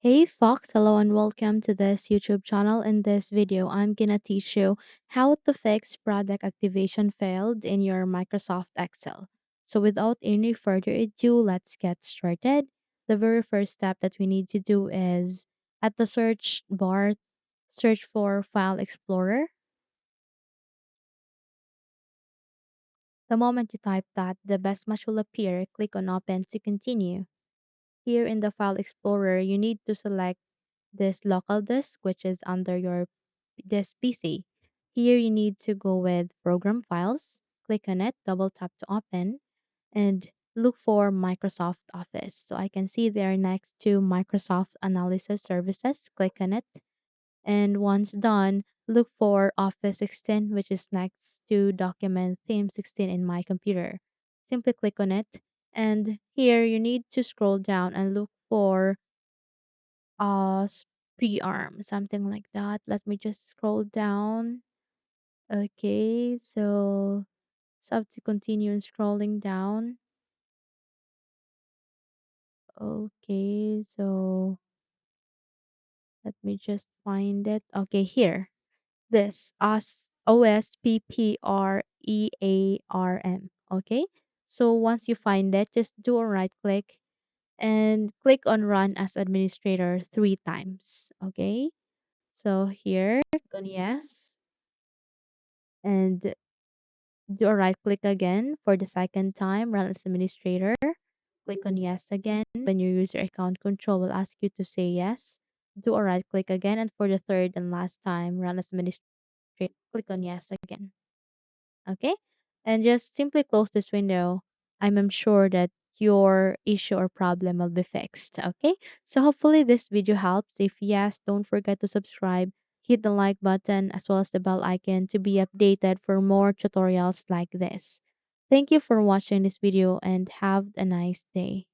Hey Fox, hello and welcome to this YouTube channel. In this video, I'm gonna teach you how to fix product activation failed in your Microsoft Excel. So without any further ado, let's get started. The very first step that we need to do is at the search bar, search for File Explorer. The moment you type that, the best match will appear. Click on Open to continue. Here in the File Explorer, you need to select this local disk, which is under your this PC. Here you need to go with Program Files, click on it, double tap to open, and look for Microsoft Office. So I can see there next to Microsoft Analysis Services, click on it. And once done, look for Office 16, which is next to Document Theme 16 in my computer. Simply click on it. And here you need to scroll down and look for pre-arm, something like that. Let me just scroll down. Okay, so have to continue scrolling down. Okay, so let me just find it. Okay, here. This OSPPREARM. Okay, so once you find it, just do a right click and click on Run as Administrator 3 times. Okay, so here, click on Yes, and do a right click again for the second time, Run as Administrator. Click on Yes again. When your user account control will ask you to say yes, do a right click again. And for the third and last time, Run as Administrator, click on Yes again. Okay? And just simply close this window. I'm sure that your issue or problem will be fixed. Okay? So hopefully this video helps. If yes, don't forget to subscribe, hit the like button as well as the bell icon to be updated for more tutorials like this. Thank you for watching this video and have a nice day.